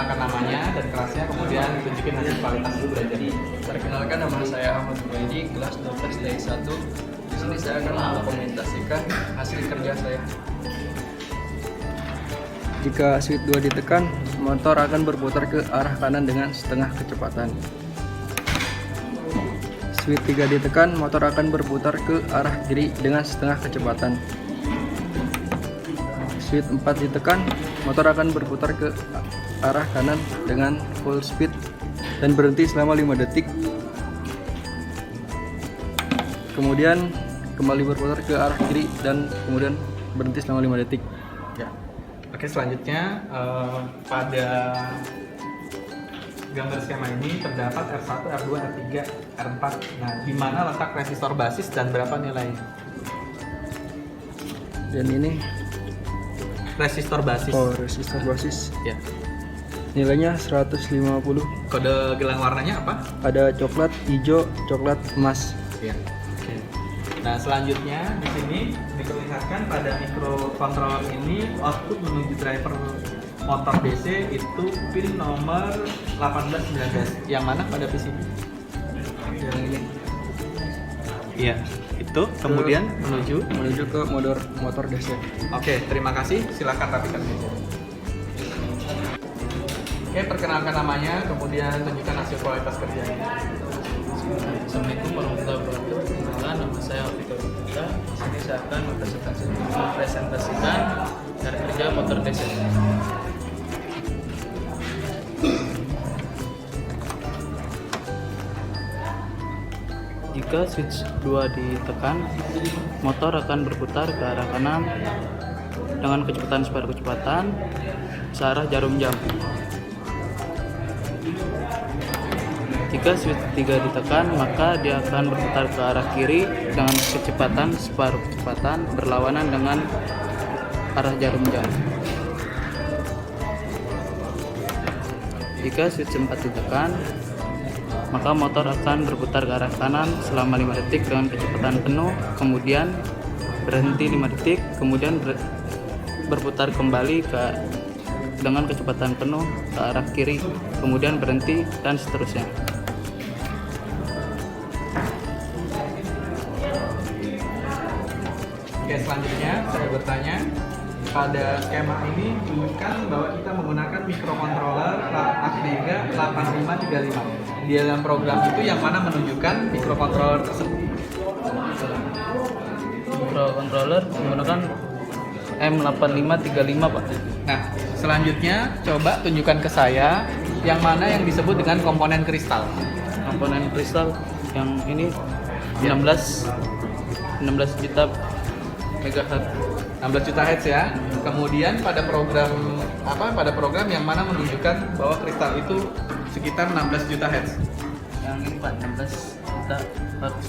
perkenalkan namanya dan kelasnya, kemudian tunjukin hasil kualitas dulu belajar. Perkenalkan, nama saya Ahmad Junaidi, kelas 12 D1. Di sini saya akan mendokumentasikan hasil kerja saya. Jika switch 2 ditekan, motor akan berputar ke arah kanan dengan setengah kecepatan. Switch 3 ditekan, motor akan berputar ke arah kiri dengan setengah kecepatan. Switch 4 ditekan, motor akan berputar ke arah kanan dengan full speed dan berhenti selama 5 detik. Kemudian kembali berputar ke arah kiri dan kemudian berhenti selama 5 detik. Ya. Oke, selanjutnya pada gambar skema ini terdapat R1, R2, R3, R4. Nah, di mana letak resistor basis dan berapa nilainya? Dan ini Resistor basis. resistor basis. Ya. Nilainya 150. Kode gelang warnanya apa? Ada coklat, hijau, coklat, emas. Ya. Oke. Nah, selanjutnya di sini diperlihatkan pada microcontroller ini output menuju driver motor DC itu pin nomor 1819. Yang mana pada PCB? Yang ini Iya, itu kemudian menuju. menuju ke motor DC. Oke, terima kasih. Silakan rapikan meja. Oke, perkenalkan namanya, kemudian tunjukkan hasil kualitas kerjanya. Assalamualaikum warahmatullahi wabarakatuh. Perkenalkan, nama saya Alfito Putra. Di sini saya akan mempresentasikan cara kerja motor DC. Jika switch 2 ditekan, motor akan berputar ke arah kanan dengan kecepatan separuh kecepatan searah jarum jam. Jika switch 3 ditekan, maka dia akan berputar ke arah kiri dengan kecepatan separuh kecepatan berlawanan dengan arah jarum jam. Jika switch 4 ditekan, maka motor akan berputar ke arah kanan selama 5 detik dengan kecepatan penuh, kemudian berhenti 5 detik, kemudian berputar kembali dengan kecepatan penuh ke arah kiri, kemudian berhenti, dan seterusnya. Oke, selanjutnya saya bertanya, pada skema ini tunjukkan bahwa kita menggunakan microcontroller AXDEGA 8535. Di dalam program itu yang mana menunjukkan microcontroller tersebut? Microcontroller menggunakan M8535, Pak. Nah, selanjutnya coba tunjukkan ke saya yang mana yang disebut dengan komponen kristal. Komponen kristal yang ini 16 juta megahertz. 16 juta Hz ya. Kemudian pada program yang mana menunjukkan bahwa kristal itu sekitar 16 juta Hz. Yang ini, Pak, 16 juta hertz.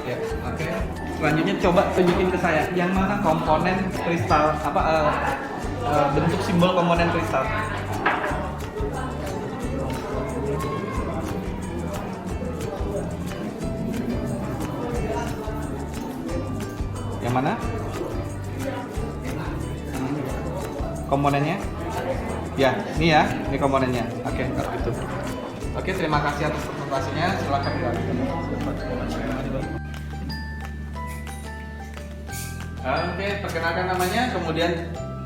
Ya, oke. Selanjutnya coba tunjukin ke saya yang mana komponen kristal bentuk simbol komponen kristal. Yang mana? Komponennya? Ya, ini komponennya. Oke, kalau gitu. Oke, terima kasih atas presentasinya. Silakan dilanjutkan. Oke, perkenalkan namanya, kemudian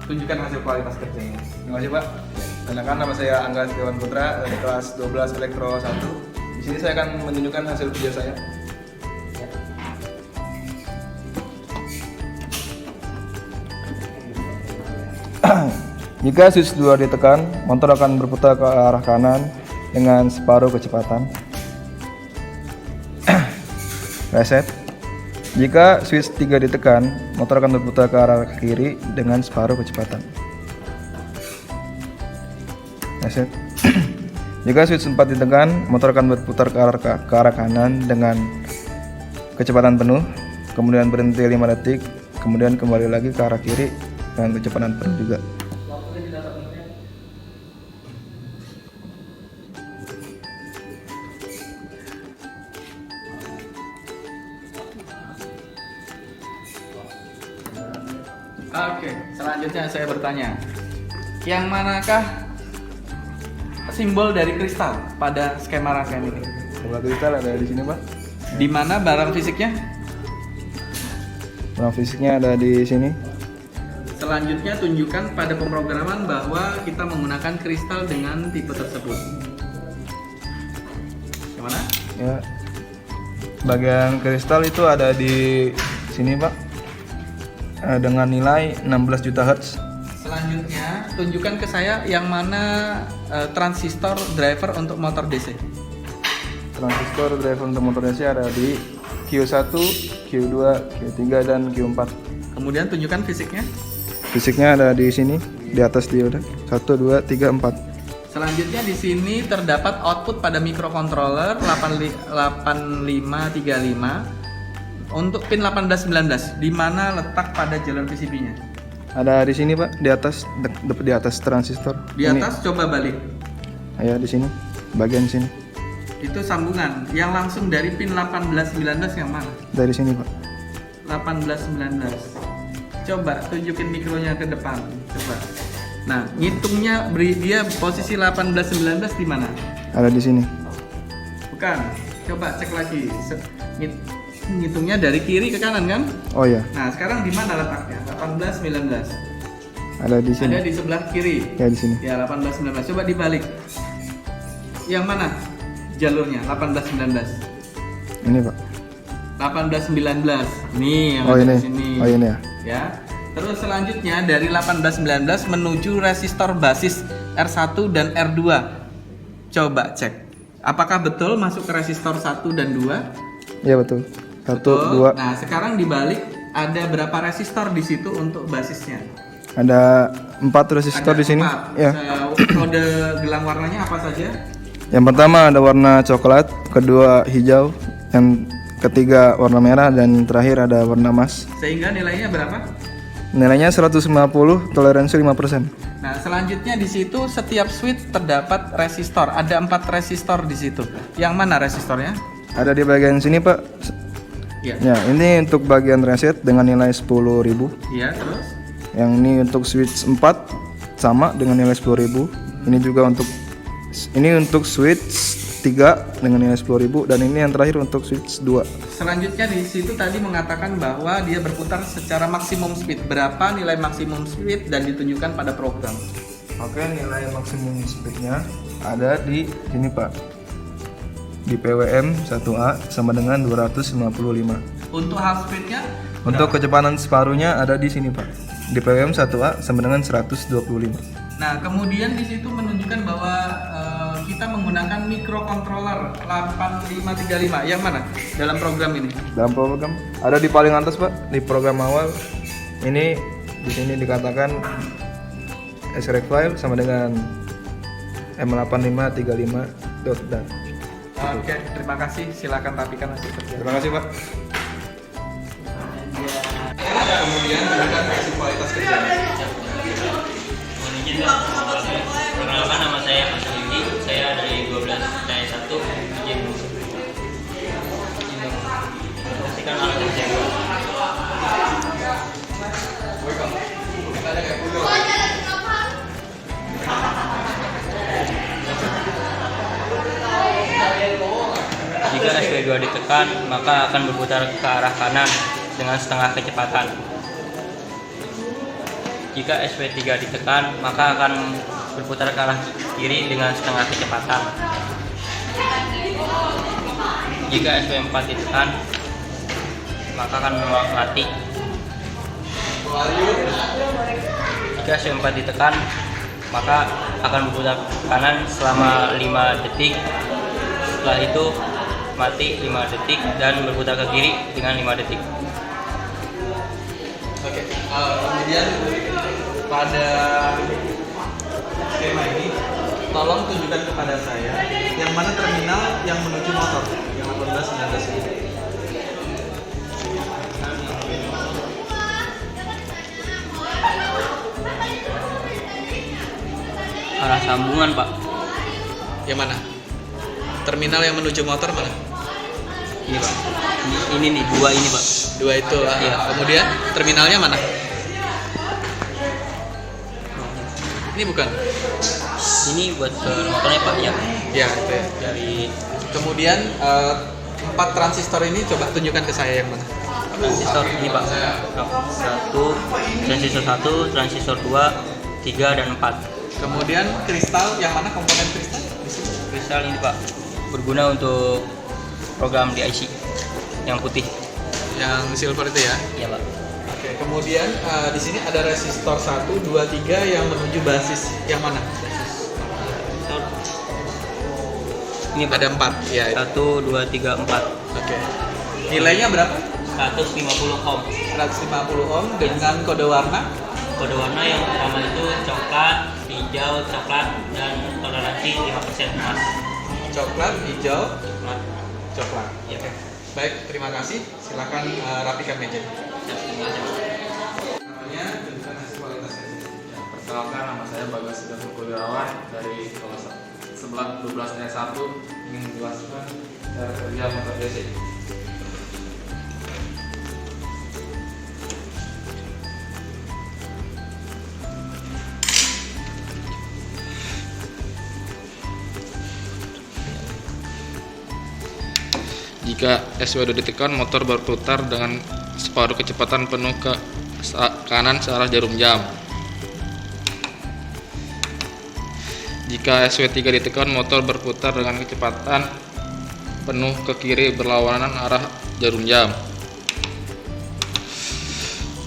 tunjukkan hasil kualitas kerjanya. Terima kasih Pak. Kenalkan, nama saya Angga Setiawan Putra dari kelas 12 Elektro 1. Di sini saya akan menunjukkan hasil kerja saya. Jika switch 2 ditekan, motor akan berputar ke arah kanan dengan separuh kecepatan. Reset. Jika switch 3 ditekan, motor akan berputar ke arah kiri dengan separuh kecepatan. Reset. Jika switch 4 ditekan, motor akan berputar ke arah kanan dengan kecepatan penuh, kemudian berhenti 5 detik, kemudian kembali lagi ke arah kiri dengan kecepatan penuh juga. Oke, selanjutnya saya bertanya, Yang manakah simbol dari kristal pada skema rangkaian ini? Bola kristal ada di sini Pak. Di mana barang fisiknya? Barang fisiknya ada di sini. Selanjutnya tunjukkan pada pemrograman bahwa kita menggunakan kristal dengan tipe tersebut. Gimana? Ya. Bagian kristal itu ada di sini Pak. Dengan nilai 16 juta Hz. Selanjutnya tunjukkan ke saya yang mana transistor driver untuk motor DC. Transistor driver untuk motor DC ada di Q1, Q2, Q3 dan Q4. Kemudian tunjukkan fisiknya. Fisiknya ada di sini, di atas dioda. 1, 2, 3, 4. Selanjutnya di sini terdapat output pada microcontroller 8535 untuk pin 1819. Di mana letak pada jalan PCB-nya? Ada di sini Pak, di atas di atas transistor. Di atas coba balik. Ya di sini, bagian sini. Itu sambungan. Yang langsung dari pin 1819 yang mana? Dari sini Pak. 1819. Coba tunjukin mikronya ke depan. Coba. Nah, ngitungnya beri dia posisi 1819 di mana? Ada di sini. Bukan. Coba cek lagi. Ngitungnya dari kiri ke kanan kan? Oh ya, Nah, sekarang di mana letaknya? 1819. ada di sini. Ada di sebelah kiri. Ya di sini. Ya, 1819. Coba dibalik. Yang mana jalurnya? 1819. Ini Pak. 1819. Nih yang Oh ada ini. di sini. Oh ini ya. Ya. Terus selanjutnya dari 1819 menuju resistor basis R1 dan R2. Coba cek. Apakah betul masuk ke resistor 1 dan 2? Iya betul. 1, Betul. 2. Nah, sekarang dibalik ada berapa resistor di situ untuk basisnya? Ada 4 resistor Ada di sini. 4. Ya. Kode gelang warnanya apa saja? Yang pertama ada warna coklat, kedua hijau, yang ketiga warna merah dan terakhir ada warna emas. Sehingga nilainya berapa? Nilainya 150, toleransi 5%. Nah, selanjutnya di situ setiap switch terdapat resistor. Ada 4 resistor di situ. Yang mana resistornya? Ada di bagian sini Pak. Iya. Ya, ini untuk bagian reset dengan nilai 10.000. Iya, terus? Yang ini untuk switch 4 sama dengan nilai 10.000. Ini juga untuk switch 3 dengan nilai 10.000 dan ini yang terakhir untuk switch 2. Selanjutnya di situ tadi mengatakan bahwa dia berputar secara maksimum speed. Berapa nilai maksimum speed dan ditunjukkan pada program? Oke, nilai maksimum speednya ada di sini Pak. Di PWM 1A sama dengan 255. Untuk half speednya? Untuk kecepatan separuhnya ada di sini Pak. Di PWM 1A sama dengan 125. Nah, kemudian di situ menunjukkan bahwa kita menggunakan microcontroller 8535. Yang mana dalam program ini? Dalam program ada di paling atas Pak, di program awal. Ini di sini dikatakan extract file sama dengan M8535.dat. Oke, terima kasih. Silakan rapikan hasil kerja. Terima kasih Pak. Kemudian tunjukkan hasil kualitas kerjanya. Perkenalkan, nama saya Mas Yudi, saya dari 12 TAI 1 izin pastikan alat yang saya buat. Jika SP2 ditekan, maka akan berputar ke arah kanan dengan setengah kecepatan. Jika SP3 ditekan, maka akan berputar ke arah kiri dengan setengah kecepatan. Jika SP4 ditekan, maka akan mati. Jika SP4 ditekan, maka akan berputar ke kanan selama 5 detik. Setelah itu mati 5 detik dan berputar ke kiri dengan 5 detik. Oke, kemudian pada skema ini tolong tunjukkan kepada saya yang mana terminal yang menuju motor yang 1819 ini. Arah sambungan, Pak. Yang mana? Terminal yang menuju motor mana? Ini, Pak. Ini nih, dua ini, Pak. Dua itu. Iya. Kemudian terminalnya mana? Ini bukan? Ini buat motornya Pak ya. Ya, itu ya. Dari Kemudian 4 transistor ini coba tunjukkan ke saya yang mana. transistor ini Pak. Transistor 1, transistor 2, 3 dan 4. Kemudian kristal yang mana, komponen kristal? Di sini. Kristal ini Pak berguna untuk program di IC yang putih. Yang silver itu ya. Iya Pak. Oke, kemudian di sini ada resistor 1, 2, 3 yang menuju basis. Yang mana? Resistor. Ini Pak. Ada 4. Ya. 1, 2, 3, 4. Oke. Nilainya berapa? 150 ohm. 150 ohm dengan kode warna. Kode warna yang pertama itu coklat, hijau, coklat, dan toleransi 5% emas. Coklat, hijau, Emas. coklat. Ya. Oke. Baik, terima kasih. Silakan rapikan meja. Namanya, tunjukkan hasil kualitasnya. Perkenalkan, nama saya Bagas Sudah Wirawan dari kelas 12 S1 ingin menjelaskan cara kerja motor DC. Jika SW2 ditekan, motor berputar dengan separuh kecepatan penuh ke kanan searah jarum jam. Jika SW3 ditekan, motor berputar dengan kecepatan penuh ke kiri berlawanan arah jarum jam.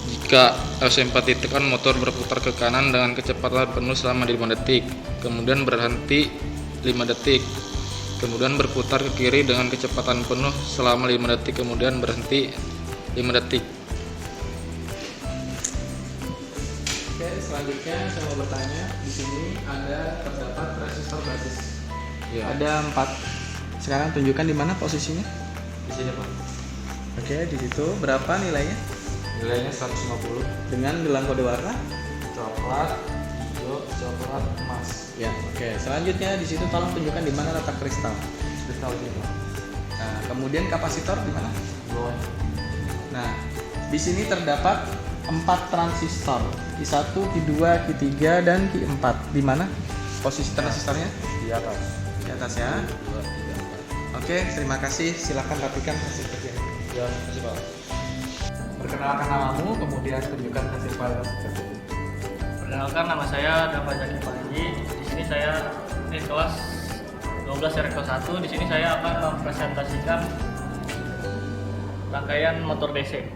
Jika SW4 ditekan, motor berputar ke kanan dengan kecepatan penuh selama 5 detik, kemudian berhenti 5 detik. Kemudian berputar ke kiri dengan kecepatan penuh selama 5 detik, kemudian berhenti 5 detik. Oke, selanjutnya saya mau bertanya. Di sini terdapat resistor basis. Ya. Ada 4. Sekarang tunjukkan di mana posisinya. Di sini Pak. Oke, di situ berapa nilainya? Nilainya 150. Dengan gelang kode warna? Coklat, hijau, coklat, emas. Ya, oke. Selanjutnya di situ tolong tunjukkan di mana letak kristal. Kristal ini. Nah, kemudian kapasitor di mana? Bawah. Nah, di sini terdapat 4 transistor, Q1, Q2, Q3, dan Q4. Di mana posisi transistornya? Di atas. Di atas ya. 2, 3, 4. Oke, terima kasih. Silakan rapikan hasil kerja. Ya, kasih Pak. Perkenalkan namamu, kemudian tunjukkan hasil kualitas kerja. Perkenalkan, nama saya Dafa Zaki Panji. Di sini saya kelas 12 Rektor 1. Di sini saya akan mempresentasikan rangkaian motor DC.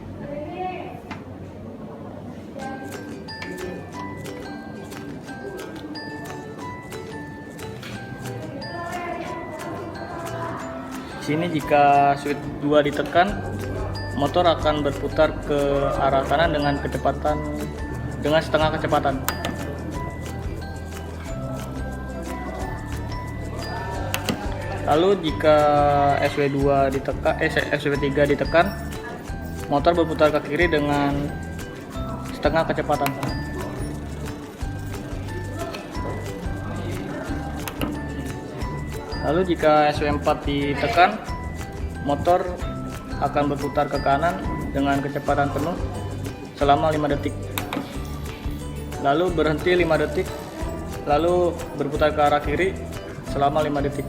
Di sini jika switch 2 ditekan, motor akan berputar ke arah kanan dengan setengah kecepatan. Lalu jika SW3 ditekan, motor berputar ke kiri dengan setengah kecepatan. Lalu jika SW4 ditekan, motor akan berputar ke kanan dengan kecepatan penuh selama 5 detik. Lalu berhenti 5 detik, lalu berputar ke arah kiri selama 5 detik.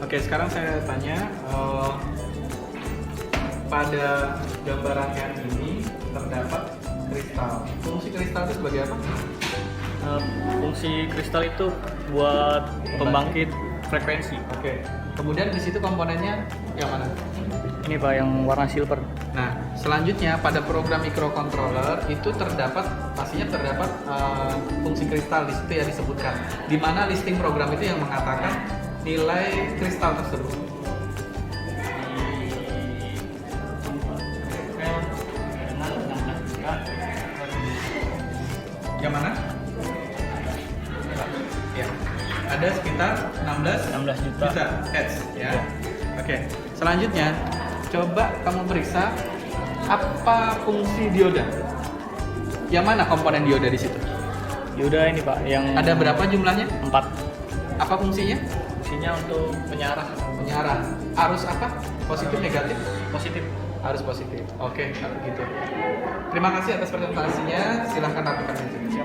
Oke, sekarang saya tanya, pada gambaran yang ini terdapat kristal. Fungsi kristal itu sebagai apa? Fungsi kristal itu buat pembangkit frekuensi. Oke. Kemudian di situ komponennya yang mana? Ini Pak, yang warna silver. Nah, selanjutnya pada program microcontroller itu pastinya terdapat fungsi kristal di situ ya disebutkan. Di mana listing program itu yang mengatakan nilai kristal tersebut. Yang mana? Ya. Ada sekitar 16 juta. hertz ya. Oke. Selanjutnya coba kamu periksa apa fungsi dioda. Yang mana komponen dioda di situ? Dioda ini Pak, yang Ada berapa jumlahnya? 4. Apa fungsinya? Fungsinya untuk penyarah Penyarah. Arus apa? Positif, negatif? positif. Harus positif. Oke, kalau gitu. Terima kasih atas presentasinya. Silahkan lakukan itu.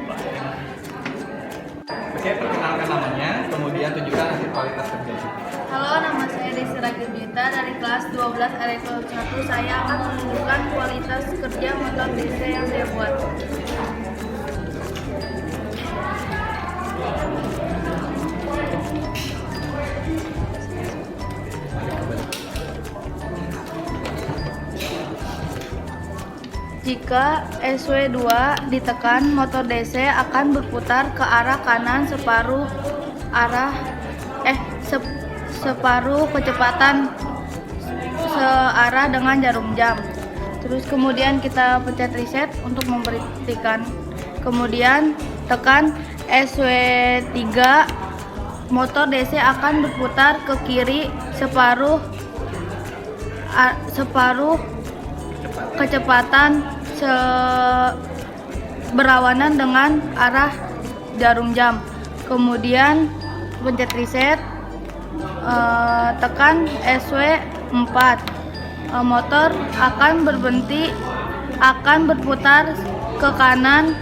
Oke, perkenalkan namanya, kemudian tunjukkan hasil kualitas kerjanya. Halo, nama saya Desi Ragilita dari kelas 12 RSO 1. Saya akan menunjukkan kualitas kerja motor DC yang saya buat. Jika SW2 ditekan, motor DC akan berputar ke arah kanan separuh kecepatan searah dengan jarum jam. Terus kemudian kita pencet reset untuk memberhentikan. Kemudian tekan SW3, motor DC akan berputar ke kiri separuh kecepatan berlawanan dengan arah jarum jam. Kemudian pencet reset, tekan SW4, motor akan berputar ke kanan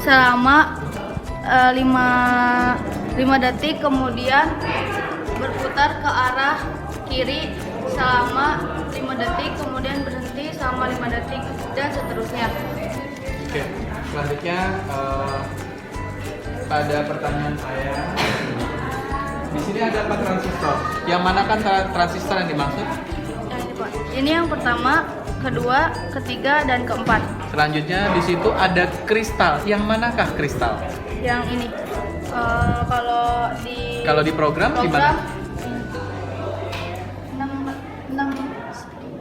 selama 5 detik, kemudian berputar ke arah kiri selama 5 detik, kemudian berhenti selama 5 detik, dan seterusnya. Oke, selanjutnya pada pertanyaan saya, di sini ada 4 transistor. Yang mana kan transistor yang dimaksud? Yang ini, Pak. Ini yang pertama, kedua, ketiga, dan keempat. Selanjutnya di situ ada kristal. Yang manakah kristal? Yang ini. Kalau di program gimana?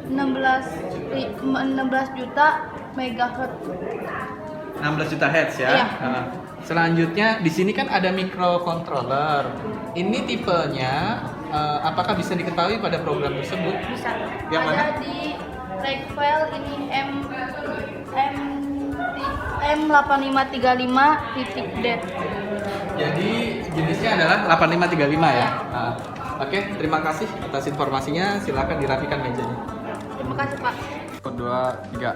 16 juta megahertz. 16 juta hertz ya. Iya. Selanjutnya di sini kan ada microcontroller. Ini tipenya apakah bisa diketahui pada program tersebut? Bisa. Yang ada mana? di track file ini M8535.dat. Jadi jenisnya adalah 8535 ya. Oke, terima kasih atas informasinya. Silakan dirapikan mejanya. Terima kasih, Pak. 2, 3.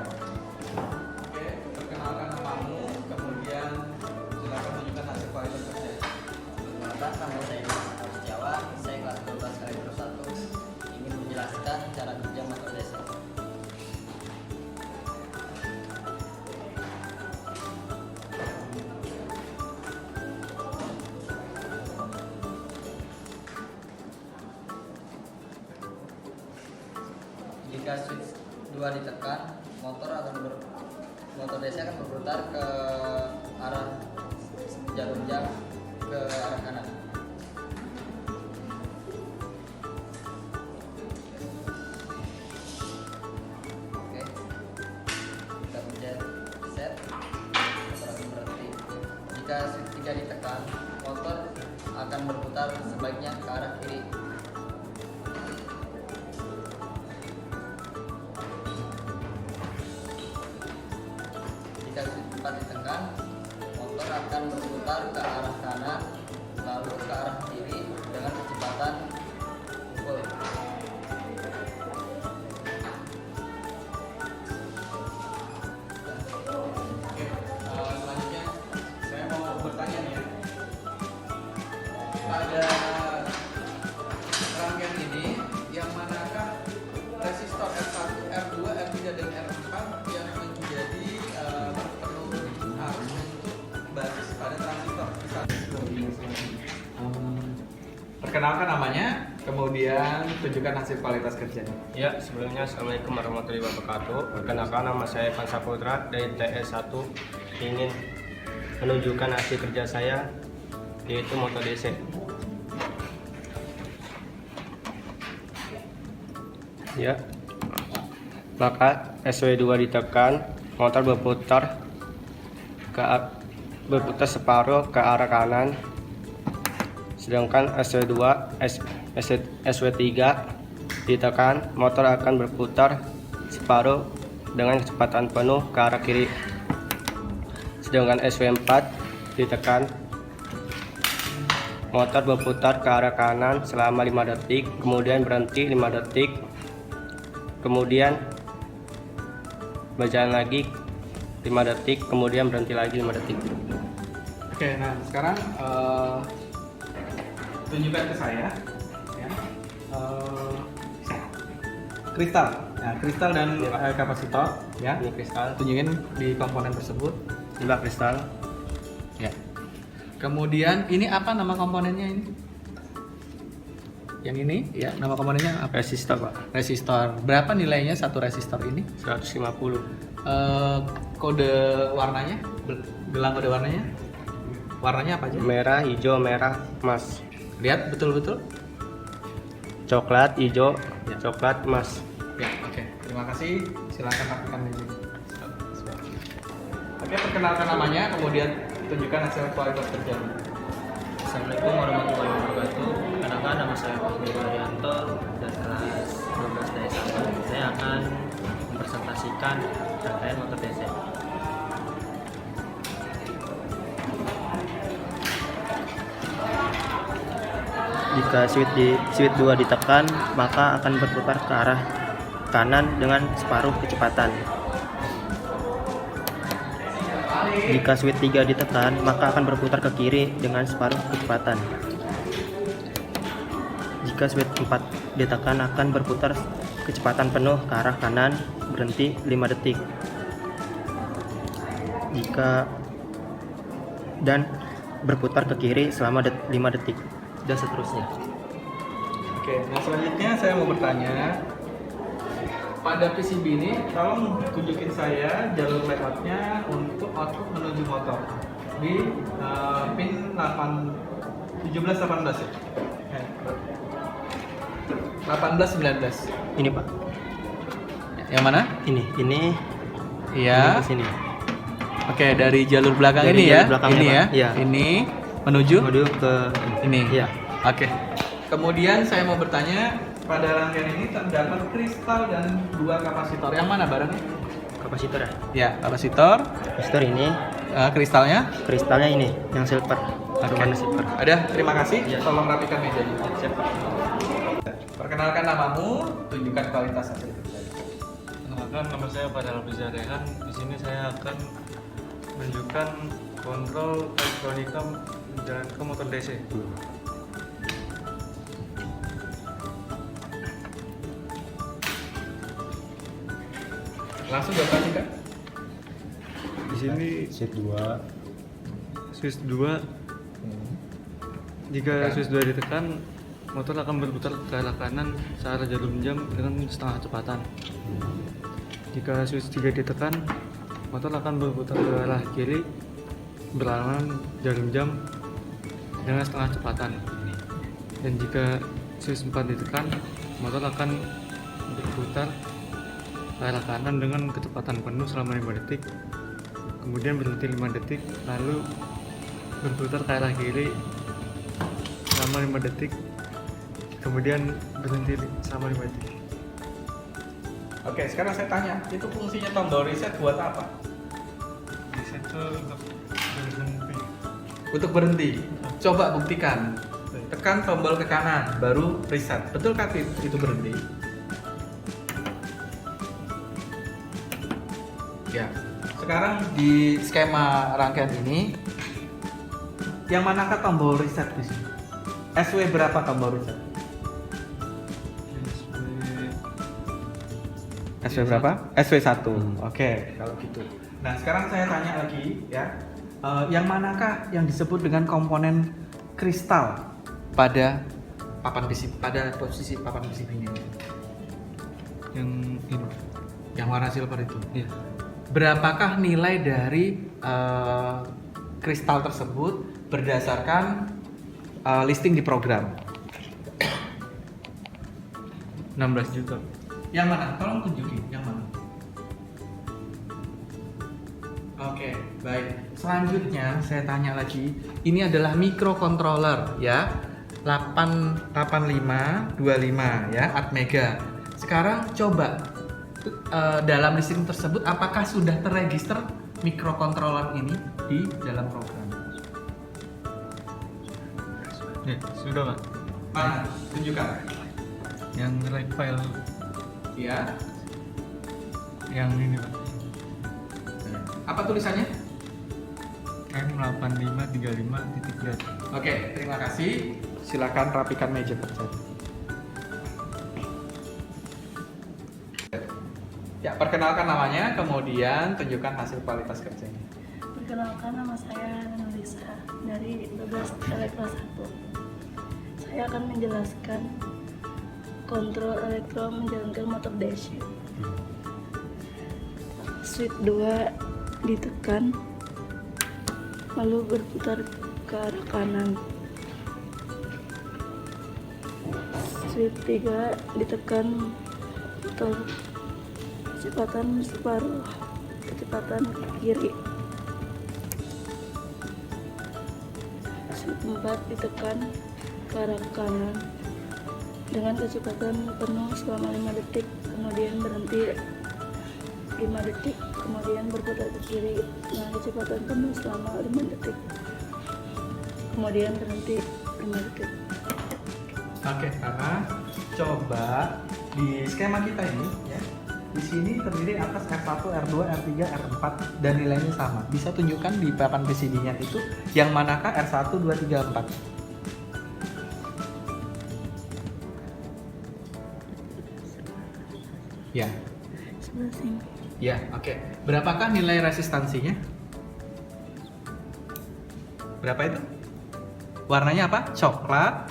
Oke, perkenalkan namamu, kemudian silakan tunjukkan hasil kualitas kerja. Perkenalkan, nama saya Mas Jawa, saya kelas 12 RSO 1, ingin menjelaskan cara kerja motor DC. Jika switch 2 ditekan, motor DC akan berputar ke arah jarum jam ke arah kanan. Oke, kita pencet set, motor akan berhenti. Jika switch 3 ditekan, motor akan berputar sebaiknya ke arah kiri. Jika switch 4 ditekan, motor akan berputar ke arah kanan, lalu ke arah kiri dengan kecepatan full. Oke, selanjutnya saya mau bertanya nih ya. Pada rangkaian ini, yang manakah resistor R1, R2, R3, dan R4 yang menjadi perlu arus untuk basis pada transistor? Perkenalkan namanya, kemudian tunjukkan hasil kualitas kerjanya. Ya, sebelumnya Assalamualaikum warahmatullahi wabarakatuh. Perkenalkan, nama saya Evan Saputra dari TS1, ingin menunjukkan hasil kerja saya, yaitu motor DC. Ya, maka SW2 ditekan, motor berputar separuh ke arah kanan, sedangkan SW3 ditekan, motor akan berputar separuh dengan kecepatan penuh ke arah kiri, sedangkan SW4 ditekan, Motor berputar ke arah kanan selama 5 detik, kemudian berhenti 5 detik, kemudian berjalan lagi 5 detik, kemudian berhenti lagi 5 detik. Oke, nah sekarang tunjukkan ke saya ya. Kristal. Nah, kristal dan kapasitor ya. Ini kristal, Tunjukin di komponen tersebut. ini kristal. Ya. Kemudian ini apa nama komponennya ini? Yang ini ya, nama komponennya apa? Resistor, Pak. Resistor. Berapa nilainya satu resistor ini? 150. Kode warnanya? Gelang kode warnanya? Warnanya apa aja? Merah, hijau, merah, emas. Lihat betul-betul. Coklat, hijau, Ya. coklat, emas. Ya, oke. Terima kasih. Silakan lakukan ini. Oke, perkenalkan namanya, kemudian tunjukkan hasil kualitas kerja. Assalamualaikum warahmatullahi wabarakatuh. Kenalkan, nama saya Pak Haryanto dan kelas 12 DS1. Saya akan mempresentasikan rangkaian motor DC. Jika switch 2 ditekan, maka akan berputar ke arah kanan dengan separuh kecepatan. Jika switch 3 ditekan, maka akan berputar ke kiri dengan separuh kecepatan. Jika switch 4 ditekan, akan berputar kecepatan penuh ke arah kanan, berhenti 5 detik. Dan berputar ke kiri selama 5 detik. Dan seterusnya. Oke, nah selanjutnya saya mau bertanya, pada PCB ini tolong tunjukin saya jalur layoutnya untuk output menuju motor di pin 17-18 ya? 18-19. Ini, Pak. Yang mana? Ini Iya. ke sini. Oke, dari jalur belakang Dari ini jalur ya? belakangnya, Ini ya? Pak. Iya. Ini menuju ke ini. Iya. Oke. Kemudian saya mau bertanya, pada rangkaian ini terdapat kristal dan 2 kapasitor. Yang mana barangnya? kapasitor ya. Ya, kapasitor. Kapasitor ini, Kristalnya. kristalnya ini yang silver. Berwarna silver. Ada. Terima kasih. Iya. Tolong rapikan mejanya. Siap, Pak. Perkenalkan namamu, tunjukkan kualitas hasil kerja. Perkenalkan, nama saya Padahal Abrizal Rehan. Di sini saya akan menunjukkan kontrol elektronika jalan ke motor DC. Langsung dioperasikan. Di sini switch 2. Jika switch 2 ditekan, motor akan berputar ke arah kanan searah jarum jam dengan setengah kecepatan. Jika switch 3 ditekan, motor akan berputar ke arah kiri berlawanan jarum jam dengan setengah kecepatan. Dan jika switch 4 ditekan, motor akan berputar ke arah kanan dengan kecepatan penuh selama 5 detik, kemudian berhenti 5 detik, lalu berputar ke arah kiri selama 5 detik, kemudian berhenti selama 5 detik. Oke, sekarang saya tanya, itu fungsinya tombol reset buat apa? Reset untuk berhenti. Untuk berhenti. Coba buktikan. Tekan tombol ke kanan, baru reset. Betulkah itu berhenti? Ya. Sekarang di skema rangkaian ini, yang manakah tombol reset di sini? SW berapa tombol reset? SW berapa? SW1. Oke, kalau gitu. Nah, sekarang saya tanya lagi ya. Yang manakah yang disebut dengan komponen kristal pada papan PCB, pada posisi papan PCB ini? Yang ini. Yang warna silver itu. Iya. Berapakah nilai dari kristal tersebut berdasarkan listing di program? 16 juta. Yang mana? Tolong tunjukin yang mana. Oke, baik. Selanjutnya saya tanya lagi. Ini adalah microcontroller ya. 88525 ya, Atmega. Sekarang coba dalam listing tersebut apakah sudah terregister microcontroller ini di dalam program? Ya, sudah Pak. Mana? Tunjukkan. Yang write file Ya. yang ini Pak. Apa tulisannya? M8535.dat. Oke, terima kasih. Silakan rapikan meja kerja. Ya, perkenalkan namanya, kemudian tunjukkan hasil kualitas kerjanya. Perkenalkan, nama saya Nurisa dari 12 Elektro 1. Saya akan menjelaskan kontrol elektro menjalankan motor DC. Switch 2 ditekan, lalu berputar ke arah kanan. Switch 3 ditekan, motor kecepatan separuh kecepatan ke kiri. Switch 4 ditekan ke arah kanan dengan kecepatan penuh selama 5 detik, kemudian berhenti 5 detik, kemudian berputar ke kiri dengan kecepatan penuh selama 5 detik, kemudian berhenti 5 detik. Oke, karena coba di skema kita ini ya, di sini terdiri atas R1, R2, R3, R4 dan nilainya sama. Bisa tunjukkan di papan PCB-nya itu yang manakah R1, 2, 3, 4. Ya. Sebelah sini. Ya, oke. Berapakah nilai resistansinya? Berapa itu? Warnanya apa? Coklat,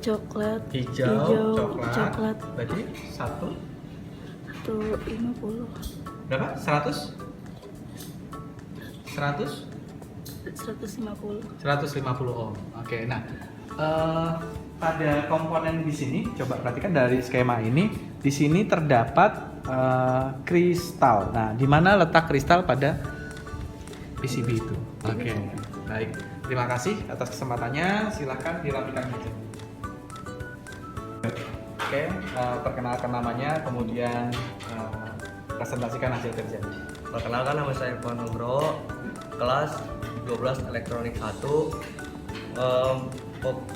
Coklat, hijau, coklat. Berarti 1. 150. Berapa? 100? 100? 150. 150 ohm. Oke, nah pada komponen di sini coba perhatikan dari skema ini. Di sini terdapat kristal. Nah, di mana letak kristal pada PCB itu? Oke, baik. Terima kasih atas kesempatannya. Silahkan dirapikan meja. Oke, perkenalkan namanya, kemudian presentasikan hasil kerjanya. Perkenalkan, nama saya Puan Nugroho, kelas 12 elektronik 1,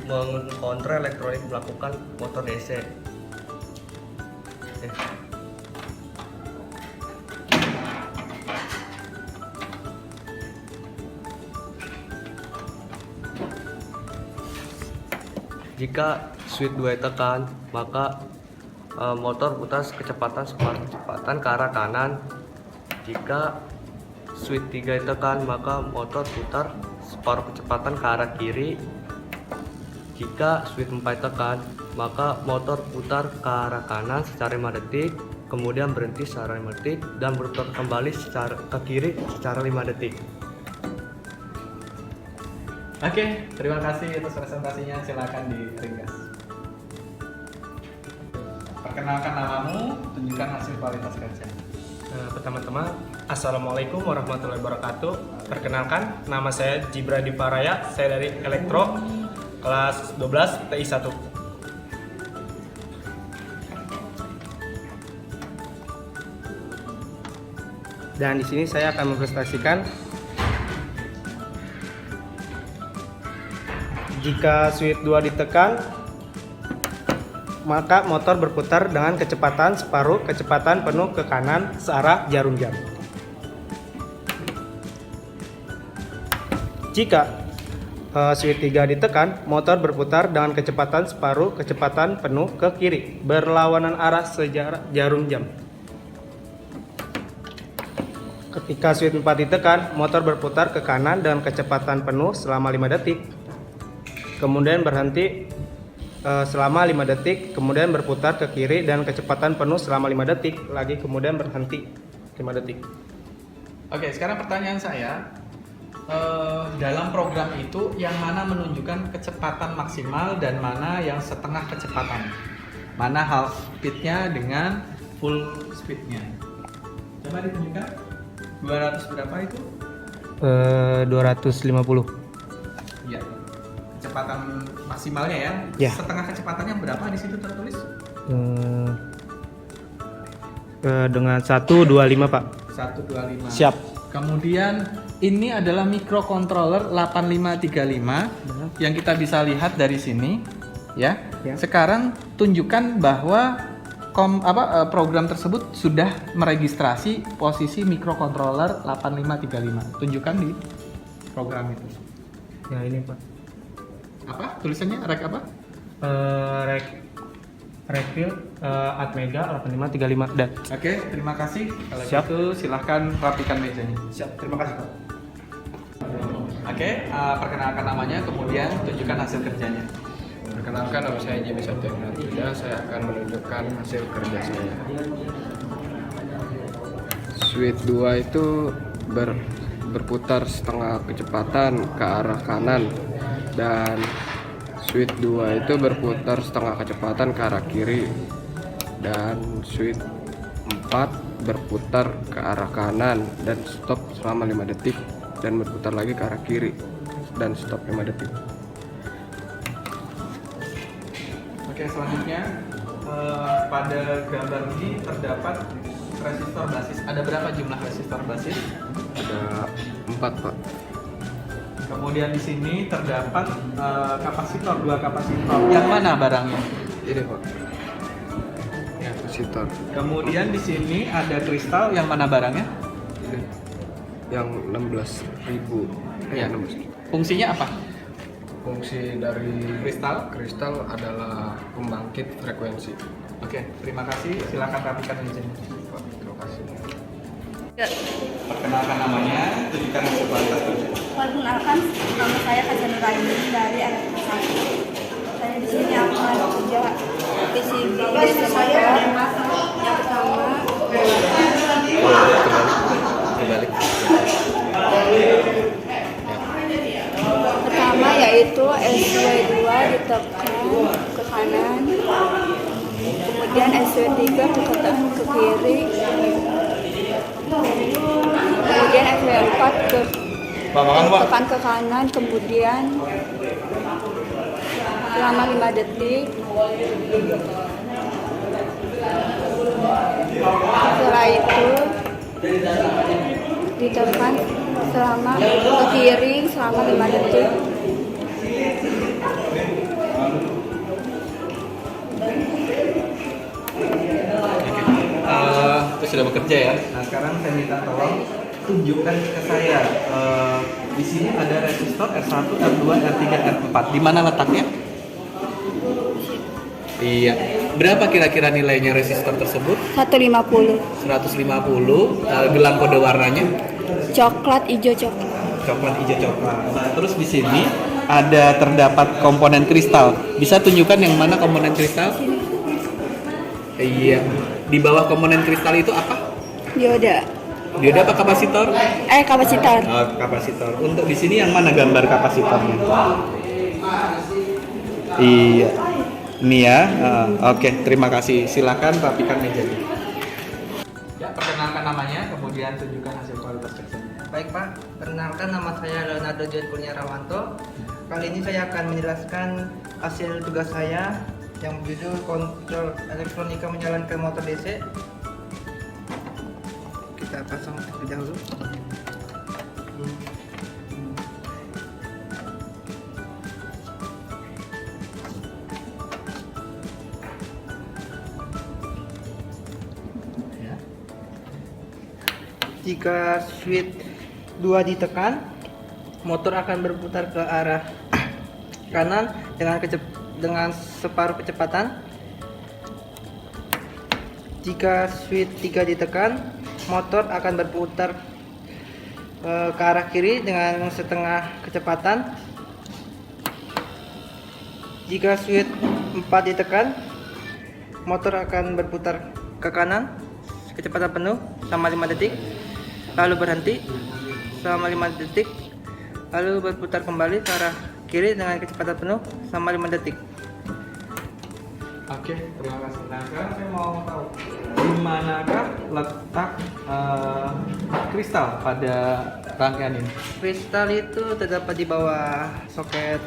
mengkontrol elektronik melakukan motor DC. Jika switch 2 ditekan, maka motor putar kecepatan separuh kecepatan ke arah kanan. Jika switch 3 ditekan, maka motor putar separuh kecepatan ke arah kiri. Jika switch 4 ditekan, maka motor putar ke arah kanan secara 5 detik, kemudian berhenti secara 5 detik dan berputar kembali ke kiri secara 5 detik. Oke, terima kasih atas presentasinya. Silakan diringkas. Perkenalkan namamu, tunjukkan hasil kualitas kerja. Pertama-tama, Assalamualaikum warahmatullahi wabarakatuh. Perkenalkan, nama saya Jibra Diparaya. Saya dari Elektro, kelas 12 TI 1. Dan di sini saya akan mempresentasikan jika switch 2 ditekan, maka motor berputar dengan kecepatan separuh kecepatan penuh ke kanan searah jarum jam. Jika switch 3 ditekan, motor berputar dengan kecepatan separuh kecepatan penuh ke kiri berlawanan arah sejarah jarum jam. Ketika switch 4 ditekan, motor berputar ke kanan dengan kecepatan penuh selama 5 detik. Kemudian berhenti selama 5 detik, kemudian berputar ke kiri dan kecepatan penuh selama 5 detik, lagi kemudian berhenti 5 detik. Oke, sekarang pertanyaan saya, dalam program itu yang mana menunjukkan kecepatan maksimal dan mana yang setengah kecepatan? Mana half speednya dengan full speednya? Coba ditunjukkan 200 berapa itu? 250. Iya. Kecepatan maksimalnya ya. Ya. Setengah kecepatannya berapa di situ tertulis? Dengan 125, Pak. 125. Siap. Kemudian Ini adalah microcontroller 8535 yang kita bisa lihat dari sini, ya. Sekarang tunjukkan bahwa program tersebut sudah meregistrasi posisi microcontroller 8535. Tunjukkan di program itu. Ya ini Pak. Apa tulisannya? Rek apa? Rekil Atmega 8535 dan. Oke, terima kasih. Kalau Siap. gitu silahkan rapikan mejanya. Siap, terima kasih Pak. Oke, perkenalkan namanya, kemudian tunjukkan hasil kerjanya. Perkenalkan, nama saya Jimmy Septian Artida. Saya akan menunjukkan hasil kerja saya. Switch 2 itu berputar setengah kecepatan ke arah kanan, dan switch 2 itu berputar setengah kecepatan ke arah kiri, dan switch 4 berputar ke arah kanan dan stop selama 5 detik, dan berputar lagi ke arah kiri dan stop 5 detik. Oke, selanjutnya pada gambar ini terdapat resistor basis. Ada berapa jumlah resistor basis? Ada 4 Pak. Kemudian di sini terdapat kapasitor, 2 kapasitor. Yang mana barangnya? Ini Pak. Ya, kapasitor. Kemudian di sini ada kristal. Yang mana barangnya? Ini. Yang 16.000. Ya. 16. Fungsinya apa? Fungsi dari kristal adalah pembangkit frekuensi. Oke, terima kasih. Silakan rapikan di sini. Pak, terima kasih. Perkenalkan namanya, tunjukkan hasil kualitas kerja. Perkenalkan, nama saya Kaja Nuraini dari RT1. Saya di sini akan bekerja PCB motor. Yang pertama, Kembali. pertama yaitu SW2 ditekan ke kanan, kemudian SW3 ditekan ke kiri, kemudian SW4 tekan ke kanan, kemudian selama 5 detik. Setelah itu ditekan selama ke kiri selama 5 detik. Itu sudah bekerja ya. Nah, sekarang saya minta tolong tunjukkan ke saya. Di sini ada resistor R1, R2, R3, R4. Di mana letaknya? Iya. Berapa kira-kira nilainya resistor tersebut? 150. 150. Gelang kode warnanya? Coklat, hijau coklat. Coklat, hijau coklat. Nah, terus di sini ada terdapat komponen kristal. Bisa tunjukkan yang mana komponen kristal? Iya. Di bawah komponen kristal itu apa? Dioda. Dioda apa kapasitor? Kapasitor. Oh, kapasitor. Untuk di sini yang mana gambar kapasitornya? Iya. Ini ya. Oke, terima kasih. Silakan rapikan mejanya. Ya, perkenalkan namanya, kemudian tunjukkan hasil kualitas kerjanya. Baik Pak, perkenalkan nama saya Leonardo John Kurnia Rawanto. Kali ini saya akan menjelaskan hasil tugas saya yang berjudul kontrol elektronika menjalankan motor DC. Kita pasang terlebih dahulu. Jika switch 2 ditekan, motor akan berputar ke arah kanan dengan separuh kecepatan. Jika switch 3 ditekan, motor akan berputar ke arah kiri dengan setengah kecepatan. Jika switch 4 ditekan, motor akan berputar ke kanan kecepatan penuh selama 5 detik, lalu berhenti selama 5 detik, lalu berputar kembali ke arah kiri dengan kecepatan penuh selama 5 detik. Oke, terima kasih. Nah, sekarang saya mau tahu di manakah letak kristal pada rangkaian ini? Kristal itu terdapat di bawah soket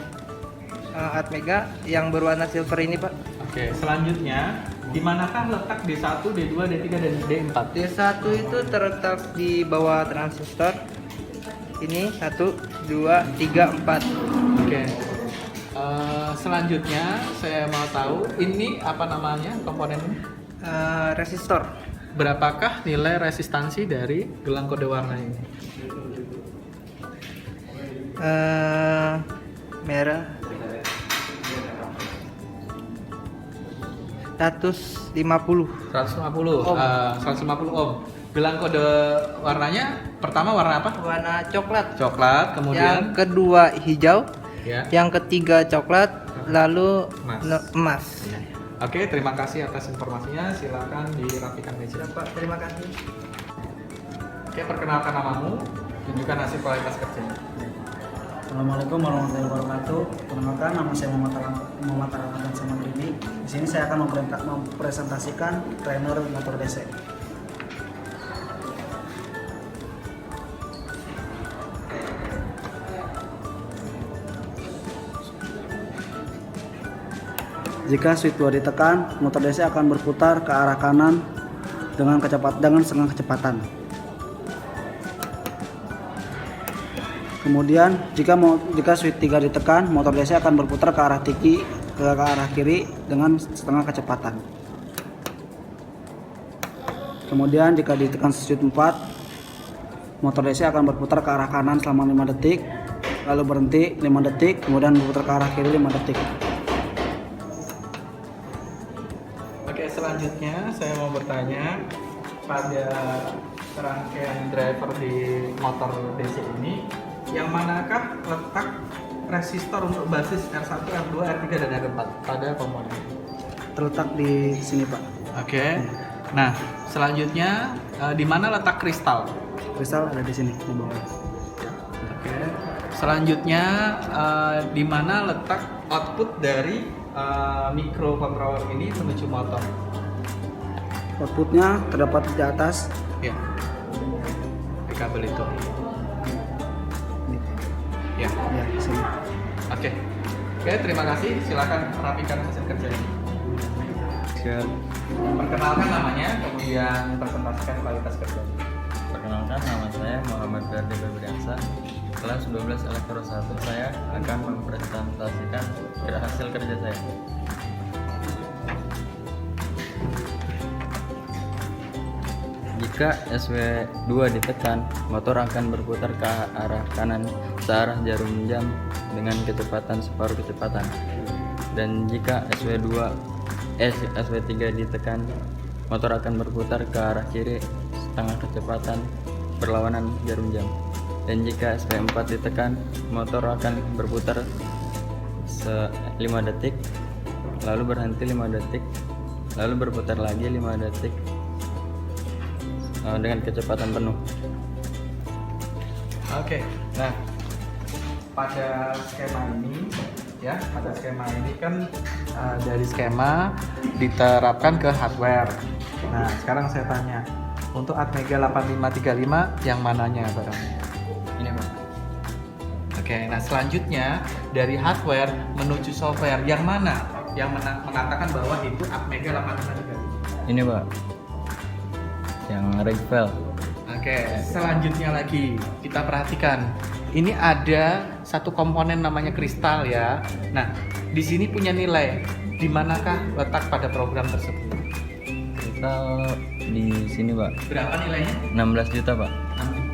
Atmega yang berwarna silver ini, Pak. Oke, selanjutnya di manakah letak D1, D2, D3 dan D4? D1 itu terletak di bawah transistor. ini 1, 2, 3, 4. Oke. Selanjutnya saya mau tahu ini apa namanya komponen ini? Resistor. Berapakah nilai resistansi dari gelang kode warna ini? Merah 150 ohm. 150 ohm. Gelang kode warnanya pertama warna apa? warna coklat. Coklat, kemudian Yang kedua hijau. ya. Yang ketiga coklat, lalu emas. Oke, terima kasih atas informasinya. Silakan dirapikan meja. Pak, terima kasih. Oke, perkenalkan namamu, tunjukkan hasil kualitas kerjanya. Assalamualaikum warahmatullahi wabarakatuh. Perkenalkan, nama saya Muhammad Ramadan Samandrini. Di sini saya akan mempresentasikan trainer motor DC. Jika switch 2 ditekan, motor DC akan berputar ke arah kanan dengan setengah kecepatan. Kemudian jika switch 3 ditekan, motor DC akan berputar ke arah kiri dengan setengah kecepatan. Kemudian jika ditekan switch 4, motor DC akan berputar ke arah kanan selama 5 detik, lalu berhenti 5 detik, kemudian berputar ke arah kiri 5 detik. Oke, selanjutnya saya mau bertanya pada serangkaian driver di motor DC ini, yang manakah letak resistor untuk basis R1, R2, R3, dan R4 pada komponen? Terletak di sini, Pak. Oke. Nah, selanjutnya di mana letak kristal? Kristal ada di sini di bawah. Oke. Selanjutnya di mana letak output dari microcontroller ini menuju motor? Outputnya terdapat di atas. Ya. Di kabel itu. Ya. Ya, di sini. Oke. Oke, terima kasih. Silakan rapikan hasil kerjanya. Perkenalkan namanya, kemudian presentasikan kualitas kerjanya. Perkenalkan, nama saya Muhammad Ferdi Febriansa, kelas 12 Elektro 1. Saya akan mempresentasikan hasil kerja saya. Jika SW2 ditekan, motor akan berputar ke arah kanan searah jarum jam dengan kecepatan separuh kecepatan. Dan jika SW3 ditekan, motor akan berputar ke arah kiri setengah kecepatan berlawanan jarum jam. Dan jika SW4 ditekan, motor akan berputar 5 detik, lalu berhenti 5 detik, lalu berputar lagi 5 detik dengan kecepatan penuh. Oke. Nah, pada skema ini ya, pada skema ini kan dari skema diterapkan ke hardware. Nah, sekarang saya tanya, untuk Atmega 8535 yang mananya barang? Ini, Pak. Oke, nah selanjutnya dari hardware menuju software yang mana yang mengatakan bahwa itu Atmega 8535? Ini, Pak, yang Rigvel. Oke, selanjutnya lagi kita perhatikan. Ini ada satu komponen namanya kristal ya. Nah, di sini punya nilai. Di manakah letak pada program tersebut? Kristal di sini, Pak. Berapa nilainya? 16 juta, Pak.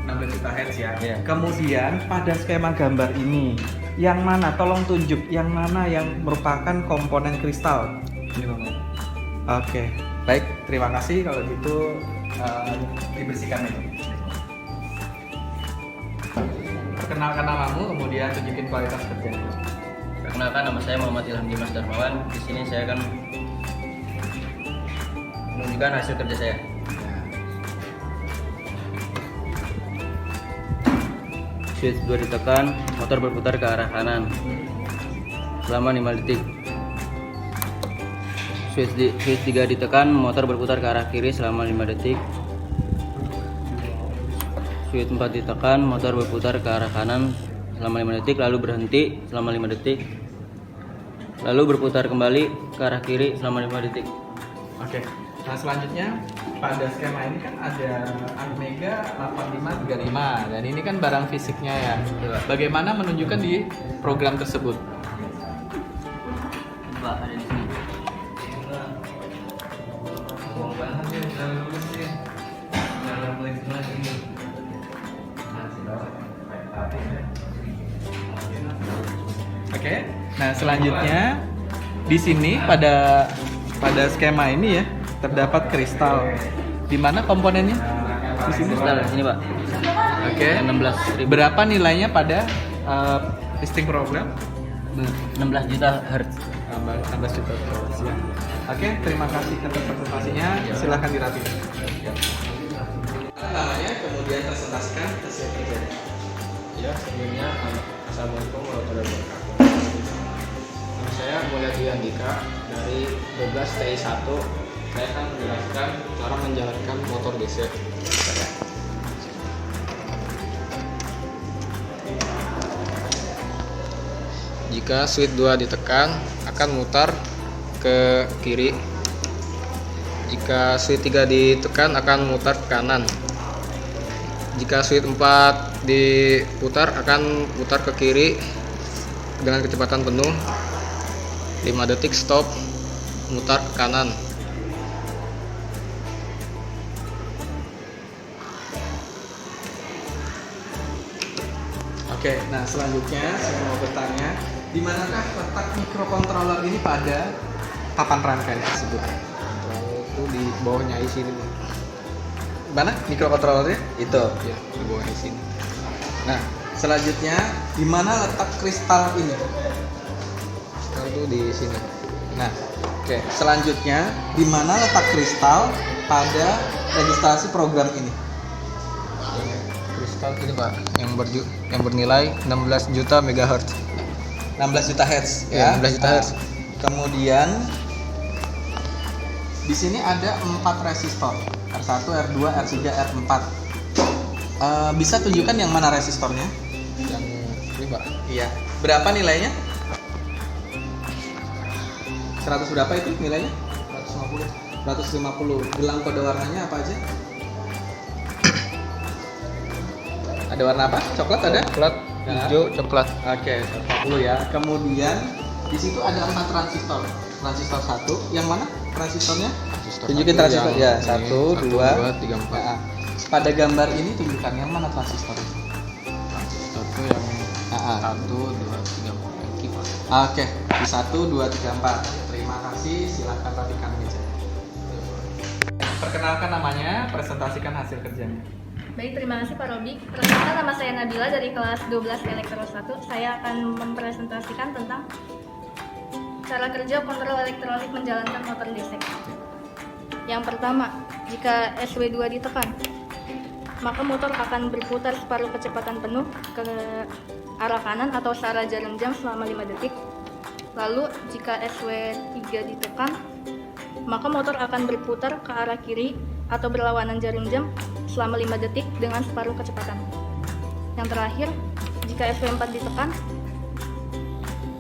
16 juta Hz ya. Iya. Kemudian pada skema gambar ini, yang mana? Tolong tunjuk yang mana yang merupakan komponen kristal. Ini, Pak. Oke, baik. Terima kasih kalau gitu. Dibersihkan itu. Perkenalkan namamu, kemudian tunjukin kualitas kerjanya. Perkenalkan, nama saya Muhammad Ilham Dimas Darmawan. Di sini saya akan menunjukkan hasil kerja saya. Switch 2 ditekan, motor berputar ke arah kanan selama 5 detik. Switch 3 ditekan, motor berputar ke arah kiri selama 5 detik. Switch 4 ditekan, motor berputar ke arah kanan selama 5 detik, lalu berhenti selama 5 detik. Lalu berputar kembali ke arah kiri selama 5 detik. Oke. Nah, selanjutnya pada skema ini kan ada Almega 8535 dan ini kan barang fisiknya ya. Bagaimana menunjukkan di program tersebut? Coba ada di sini. Oke. Nah, selanjutnya di sini pada skema ini ya terdapat kristal. Di mana komponennya? Di sini. Kristal di sini, Pak. Oke. 16.000. Berapa nilainya pada listing program? 16 juta hertz. 16 juta hertz ya. Oke, terima kasih atas presentasinya. Silahkan dirapikan. Namanya kemudian presentasikan hasil kerjanya. Ya, sebelumnya Assalamualaikum warahmatullahi wabarakatuh. Nama saya Mulyadi Andika dari 12 TI 1. Saya akan menjelaskan cara menjalankan motor DC. Jika switch 2 ditekan, akan mutar ke kiri. Jika switch 3 ditekan, akan mutar ke kanan. Jika switch 4 diputar, akan putar ke kiri dengan kecepatan penuh. 5 detik stop, mutar ke kanan. Oke, nah selanjutnya saya mau bertanya, di manakah letak microcontroller ini pada papan rangkaian tersebut? Itu di bawahnya di sini. Mana microcontrollernya? Itu. Ya, di bawah di sini. Nah, selanjutnya di mana letak kristal ini? Kristal itu di sini. Nah, oke. Selanjutnya di mana letak kristal pada registrasi program ini? Kristal ini Pak, yang bernilai 16 juta megahertz. 16 juta hertz Ya, ya. 16 juta hertz. Kemudian di sini ada 4 resistor, R1, R2, R3, R4. Bisa tunjukkan yang mana resistornya? Yang ini Pak. Iya. Berapa nilainya? 100 berapa itu nilainya? 150. 150. Gelang kode warnanya apa aja? Ada warna apa? Coklat ada? Coklat, hijau, coklat. Oke, 40 ya. Kemudian di situ ada 4 transistor. Transistor 1, yang mana transistornya? Tunjukin transistor ya. 1, 2, 3, 4. Nah, pada gambar ini tunjukkan yang mana transistor. Transistor itu yang 1, 2, 3, 4. Oke, di 1, 2, 3, 4. Terima kasih. Silahkan rapikan meja. Perkenalkan namanya, presentasikan hasil kerjanya. Baik, terima kasih Pak Robi. Perkenalkan, nama saya Nabila dari kelas 12 Elektro 1. Saya akan mempresentasikan tentang cara kerja kontrol elektronik menjalankan motor DC. Yang pertama, jika SW2 ditekan, maka motor akan berputar separuh kecepatan penuh ke arah kanan atau searah jarum jam selama 5 detik. Lalu, jika SW3 ditekan, maka motor akan berputar ke arah kiri atau berlawanan jarum jam selama 5 detik dengan separuh kecepatan. Yang terakhir, jika SW4 ditekan,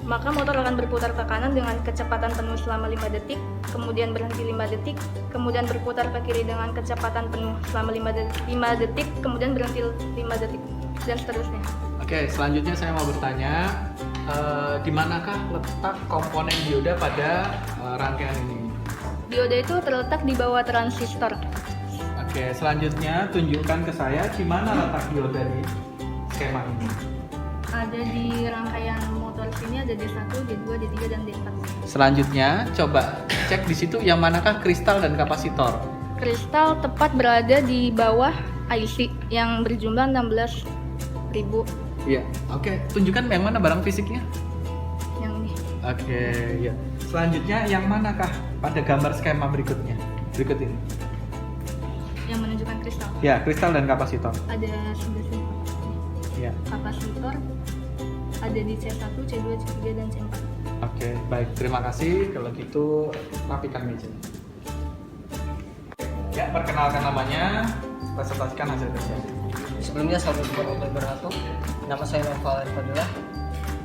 maka motor akan berputar ke kanan dengan kecepatan penuh selama 5 detik, kemudian berhenti 5 detik, kemudian berputar ke kiri dengan kecepatan penuh selama 5 detik, kemudian berhenti 5 detik, dan seterusnya. Oke, selanjutnya saya mau bertanya, di manakah letak komponen dioda pada rangkaian ini? Dioda itu terletak di bawah transistor. Oke, selanjutnya tunjukkan ke saya di mana letak dioda di skema ini. Ada di rangkaian motor sini, ada D1, D2, D3, dan D4. Selanjutnya, coba cek di situ yang manakah kristal dan kapasitor. Kristal tepat berada di bawah IC yang berjumlah 16.000. Iya. Oke, tunjukkan yang mana barang fisiknya. Yang ini. Oke, ya. Selanjutnya yang manakah pada gambar skema berikutnya? Berikut ini. Yang menunjukkan kristal. Ya, kristal dan kapasitor. Ada sebelah sini. Ya. Kapasitor ada di C1, C2, C3, dan C4. Oke, baik. Terima kasih. Kalau gitu, rapikan meja. Ya, perkenalkan namanya, presentasikan hasil kerja. Sebelumnya saya berwabarakatuh. Nama saya Noval Fadilah,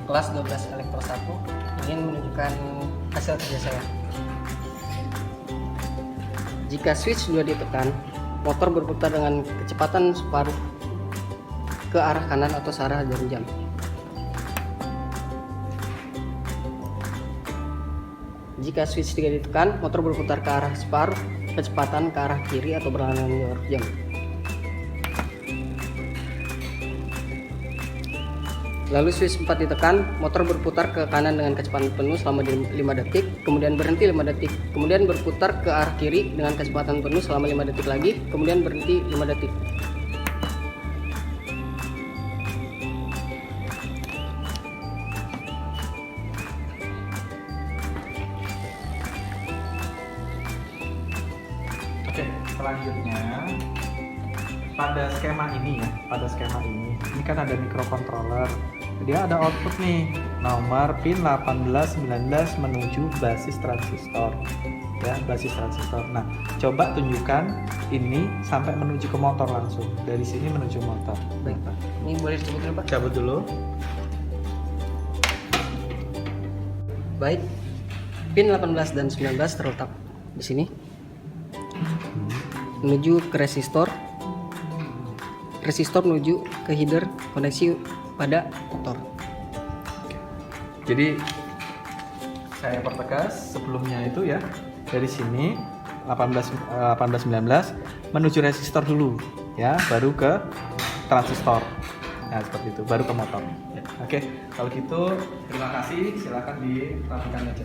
kelas 12 Elektro 1. Ingin menunjukkan hasil kerja saya. Jika switch 2 ditekan, motor berputar dengan kecepatan separuh ke arah kanan atau searah jarum jam. Jika switch 3 ditekan, motor berputar ke arah separuh kecepatan ke arah kiri atau berlawanan jarum jam. Lalu switch 4 ditekan, motor berputar ke kanan dengan kecepatan penuh selama 5 detik, kemudian berhenti 5 detik, kemudian berputar ke arah kiri dengan kecepatan penuh selama 5 detik lagi, kemudian berhenti 5 detik. Oke, selanjutnya pada skema ini ini kan ada microcontroller. Dia ada output nih, nomor pin 18, 19 menuju basis transistor. Ya, basis transistor. Nah, coba tunjukkan ini sampai menuju ke motor langsung. Dari sini menuju motor. Baik, Pak. Ini boleh dicabut dulu, Pak? Cabut dulu. Baik. Pin 18 dan 19 terletak di sini. Menuju ke resistor. Resistor menuju ke header koneksi pada motor. Jadi saya pertegas sebelumnya itu ya, dari sini 18 19 menuju resistor dulu ya, baru ke transistor. Nah, seperti itu, baru ke motor. Ya. Oke, kalau gitu terima kasih, silakan dirapikan aja.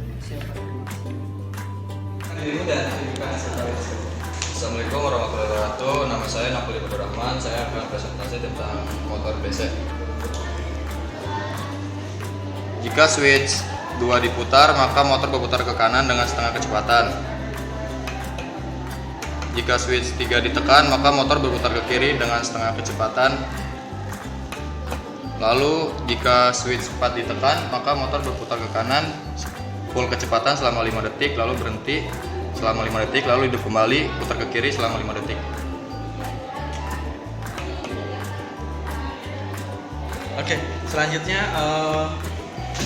Assalamualaikum warahmatullahi wabarakatuh. Nama saya Napoli Abdurrahman. Saya akan presentasi tentang motor DC. Jika switch 2 diputar, maka motor berputar ke kanan dengan setengah kecepatan. Jika switch 3 ditekan, maka motor berputar ke kiri dengan setengah kecepatan. Lalu jika switch 4 ditekan, maka motor berputar ke kanan full kecepatan selama 5 detik, lalu berhenti selama 5 detik, lalu hidup kembali, putar ke kiri selama 5 detik. Oke, selanjutnya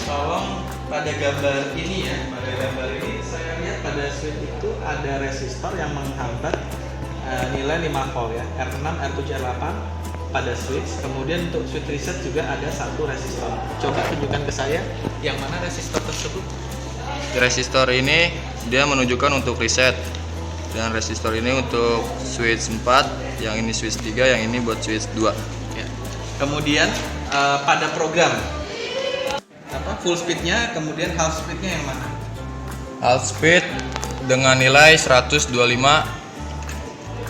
tolong pada gambar ini ya, pada gambar ini saya lihat pada switch itu ada resistor yang menghambat nilai 5 volt ya, R6, R7, R8 pada switch. Kemudian untuk switch reset juga ada satu resistor. Coba tunjukkan ke saya yang mana resistor tersebut. Resistor ini dia menunjukkan untuk reset, dan resistor ini untuk switch 4, yang ini switch 3, yang ini buat switch 2 ya. Kemudian pada program full speednya, kemudian half speednya yang mana? half speed dengan nilai 125,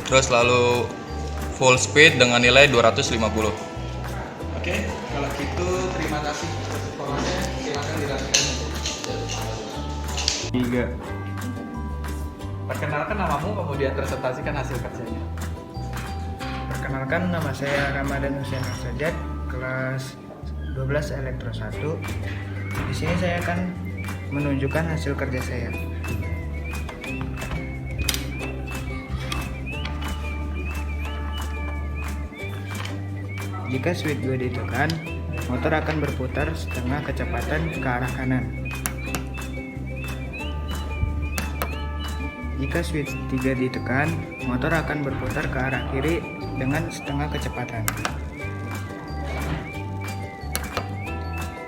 terus lalu full speed dengan nilai 250. Oke, kalau gitu terima kasih atas informasinya, silakan dirapikan. 3. Perkenalkan namamu, kemudian presentasikan hasil kerjanya. Perkenalkan, nama saya Ramadan Hussein Al-Sajjad, kelas 12 Elektro 1. Di sini saya akan menunjukkan hasil kerja saya. Jika switch 2 ditekan, motor akan berputar setengah kecepatan ke arah kanan. Jika switch 3 ditekan, motor akan berputar ke arah kiri dengan setengah kecepatan.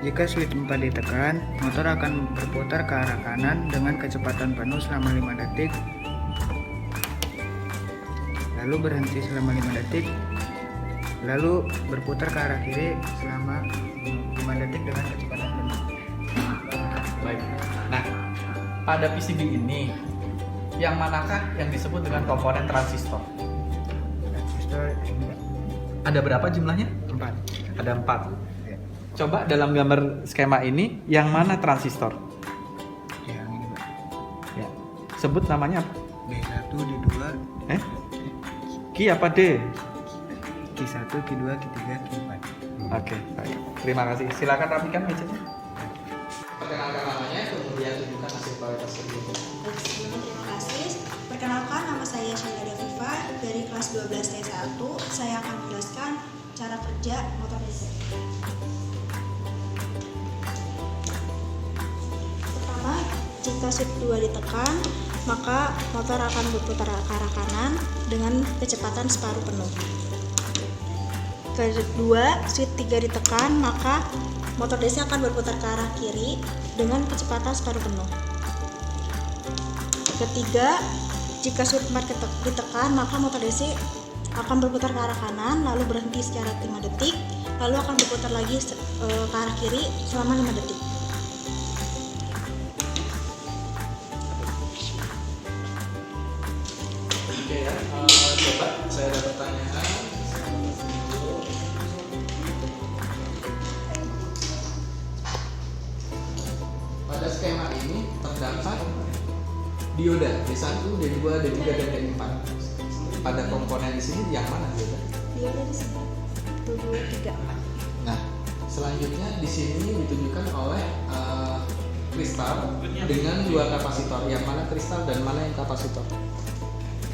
Jika switch 4 ditekan, motor akan berputar ke arah kanan dengan kecepatan penuh selama 5 detik, lalu berhenti selama 5 detik, lalu berputar ke arah kiri selama 5 detik dengan kecepatan penuh. Baik. Nah, pada PCB ini yang manakah yang disebut dengan komponen transistor? Transistor ada berapa jumlahnya? 4. Ada 4. Coba dalam gambar skema ini yang mana transistor? Yang ini, Pak. Ya. Sebut namanya apa? B1, D2. Ki apa D? Ki1, Ki2, Ki3, Ki4. Oke, baik. Terima kasih. Silakan rapikan mejanya. Perkenalkan namanya, kemudian tunjukkan hasil proyek tersebut. Terima kasih. Perkenalkan, nama saya Syahida Viva dari kelas 12 T1. Saya akan menjelaskan cara kerja motor DC. Pertama, jika switch 2 ditekan, maka motor akan berputar ke arah kanan dengan kecepatan separuh penuh. Kedua, switch 3 ditekan, maka motor DC akan berputar ke arah kiri dengan kecepatan separuh penuh. Ketiga, jika switch 4 ditekan, maka motor DC akan berputar ke arah kanan, lalu berhenti secara 5 detik, lalu akan berputar lagi ke arah kiri selama 5 detik. Oke ya, coba saya ada pertanyaan. Pada skema ini terdapat dioda D1, D2, D3, dan D4. Pada komponen di sini yang mana dioda? Dioda di sini. 1, 2, 3. Nah, selanjutnya di sini ditunjukkan oleh kristal dengan 2 kapasitor. Yang mana kristal dan mana yang kapasitor?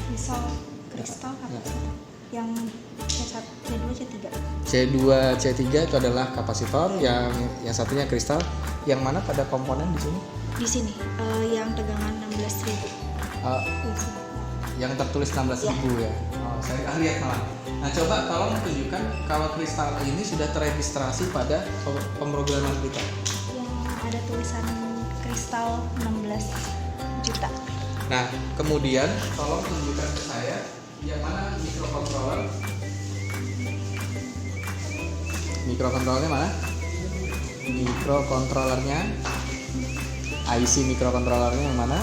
Kristal kapasitor. Yang C1, C2, C3. C2, C3 itu adalah kapasitor, yang satunya kristal. Yang mana pada komponen di sini? Di sini, yang tegangan 16.000. Yang tertulis 16.000 ya. Oh, saya nggak lihat malah. Nah, coba tolong tunjukkan kalau kristal ini sudah terregistrasi pada pemrograman kita. Yang ada tulisan kristal 16 juta. Nah, kemudian tolong tunjukkan ke saya yang mana microcontroller. Microcontrollernya mana? Microcontrollernya, IC microcontrollernya yang mana?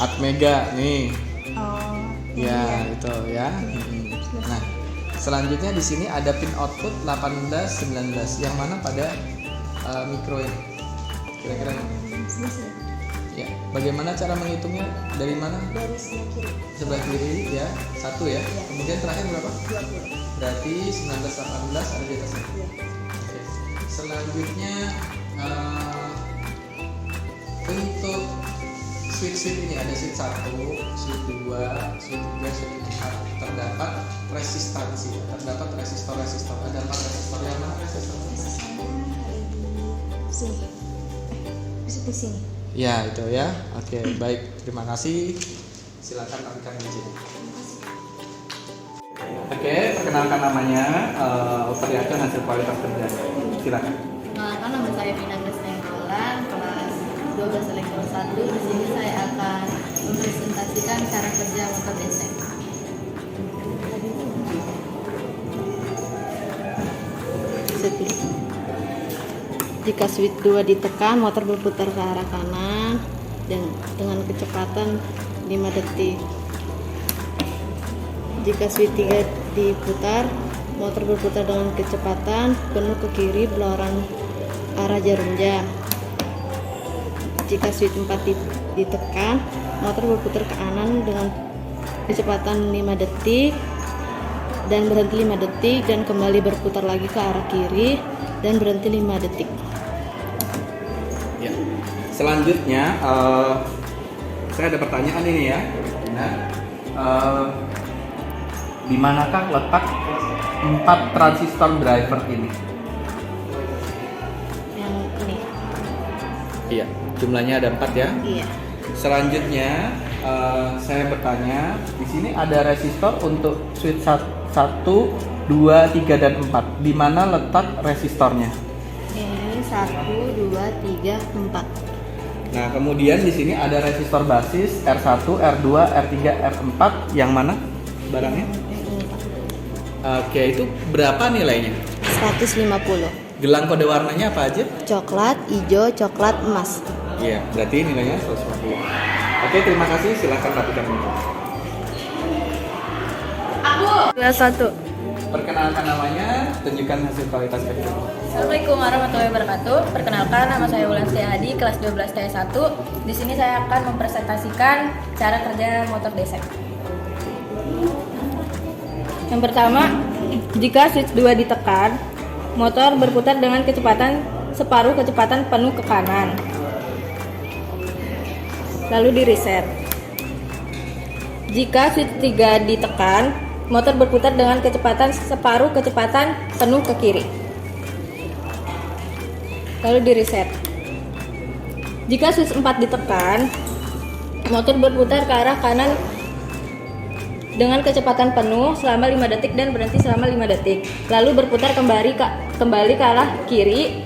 Atmega nih. Oh. Ya, itu ya. Nah, selanjutnya di sini ada pin output 18, 19. Yang mana pada mikro ini? Kira-kira? Ya. Bagaimana cara menghitungnya? Dari mana? Dari sebelah kiri. Sebelah kiri ya. 1 ya. Kemudian terakhir berapa? 20. Berarti 19, 18 ada di atasnya. Oke. Selanjutnya untuk switch ini ada switch 1, switch 2, switch 3, switch 4. Terdapat resistansi, terdapat resistor. Ada 4 resistor. Yang mana resistor? Resistornya ada di sini. Di sini. Ya, itu ya. Oke, baik. Terima kasih. Silakan rapikan di sini. Oke, perkenalkan namanya, perlihatkan hasil kualitas kerja. Silakan. Perkenalkan, nama saya Vina Krisnenggolan, kelas 12 elektro 1. Di sini saya akan mempresentasikan cara kerja motor DC. Jika switch 2 ditekan, motor berputar ke arah kanan dan dengan kecepatan 5 detik. Jika switch 3 diputar, motor berputar dengan kecepatan penuh ke kiri berlawanan arah jarum jam. Jika switch 4 ditekan, motor berputar ke kanan dengan kecepatan 5 detik dan berhenti 5 detik dan kembali berputar lagi ke arah kiri dan berhenti 5 detik. Ya. Selanjutnya saya ada pertanyaan ini ya. Nah, di manakah letak 4 transistor driver ini? Yang ini. Iya, jumlahnya ada 4 ya. Iya. Selanjutnya saya bertanya, di sini ada resistor untuk switch 1, 2, 3 dan 4. Di mana letak resistornya? Ini 1, 2, 3, 4. Nah, kemudian di sini ada resistor basis R1, R2, R3, R4. Yang mana barangnya? Oke, itu berapa nilainya? 150. Gelang kode warnanya apa aja? Coklat, hijau, coklat, emas. Iya, berarti nilainya 150. Oke, terima kasih. Silakan rapikan ini. Kelas 1. Perkenalkan namanya, tunjukkan hasil kualitas kerja. Assalamualaikum warahmatullahi wabarakatuh. Perkenalkan, nama saya Wulan Setiahadi, kelas 12 T1. Di sini saya akan mempresentasikan cara kerja motor DC. Yang pertama, jika switch 2 ditekan, motor berputar dengan kecepatan separuh kecepatan penuh ke kanan. Lalu di reset. Jika switch 3 ditekan, motor berputar dengan kecepatan separuh kecepatan penuh ke kiri. Lalu di reset. Jika switch 4 ditekan, motor berputar ke arah kanan dengan kecepatan penuh selama 5 detik dan berhenti selama 5 detik. Lalu berputar kembali ke arah kiri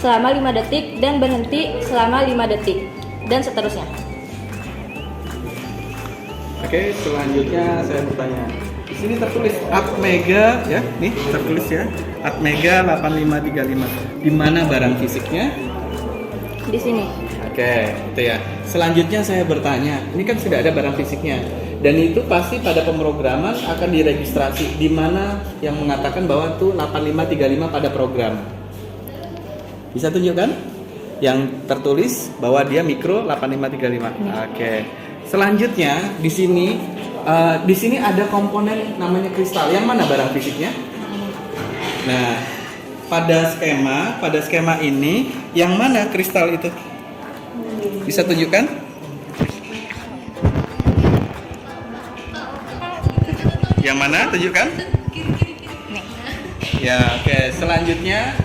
selama 5 detik dan berhenti selama 5 detik dan seterusnya. Oke, selanjutnya saya bertanya. Di sini tertulis Atmega ya, nih tertulis ya. Atmega 8535. Di mana barang fisiknya? Di sini. Oke, itu ya. Selanjutnya saya bertanya, ini kan sudah ada barang fisiknya. Dan itu pasti pada pemrograman akan diregistrasi di mana yang mengatakan bahwa itu 8535 pada program. Bisa tunjukkan? Yang tertulis bahwa dia mikro 8535. Oke. Selanjutnya di sini ada komponen namanya kristal. Yang mana barang fisiknya? Nah, pada skema ini yang mana kristal itu? Bisa tunjukkan? Yang mana? Tunjukkan. Ya, oke. Selanjutnya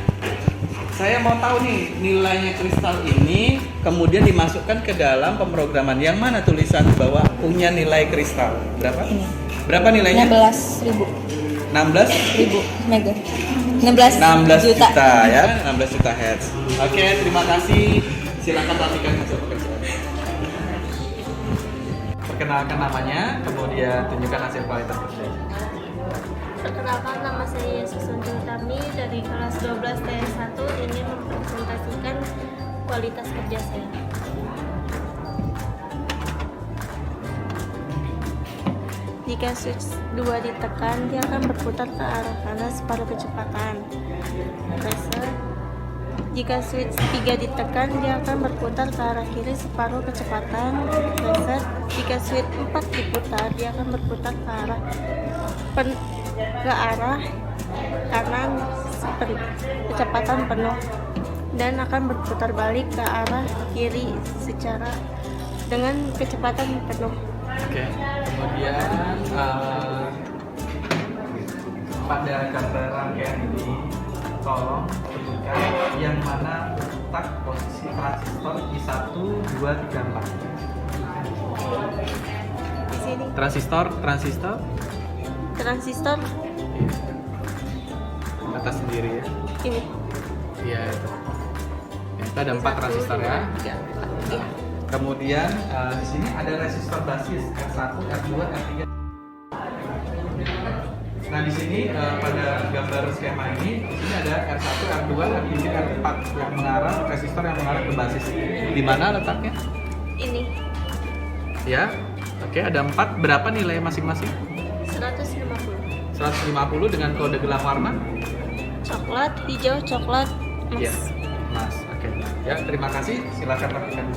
saya mau tahu nih nilainya kristal ini kemudian dimasukkan ke dalam pemrograman. Yang mana tulisan bahwa punya nilai kristal? Berapa? Berapa nilainya? 16.000. 16.000 mega. 16 juta ya, 16 juta hertz. Oke, terima kasih. Silakan rapikan hasil pekerjaan. Perkenalkan namanya, kemudian tunjukkan hasil kualitas kerja. Perkenalkan, nama saya Susanti Utami dari kelas 12 TS1 ingin mempresentasikan kualitas kerja saya. Jika switch 2 ditekan, dia akan berputar ke arah kanan separuh kecepatan. Reset. Jika switch 3 ditekan, dia akan berputar ke arah kiri separuh kecepatan. Reset. Jika switch 4 diputar, dia akan berputar ke arah kanan kecepatan penuh dan akan berputar balik ke arah kiri dengan kecepatan penuh. Oke, kemudian pada gambar rangkaian ini tolong tunjukkan yang mana letak posisi transistor I1, 2, 3, 4. Di sini. Transistor atas sendiri ya. Ini. Iya itu. Itu ada 4 transistor ya. Kemudian di sini ada resistor basis R1, R2, R3. Nah di sini pada gambar skema ini, di sini ada R1, R2, R3, R4 yang mengarah resistor yang mengarah ke basis. Di mana letaknya? Ini. Ya. Oke, ada 4. Berapa nilai masing-masing? 150. 150 dengan kode gelang warna? Coklat, hijau, coklat, emas. Iya, emas. Oke. Ya, terima kasih. Silakan lakukan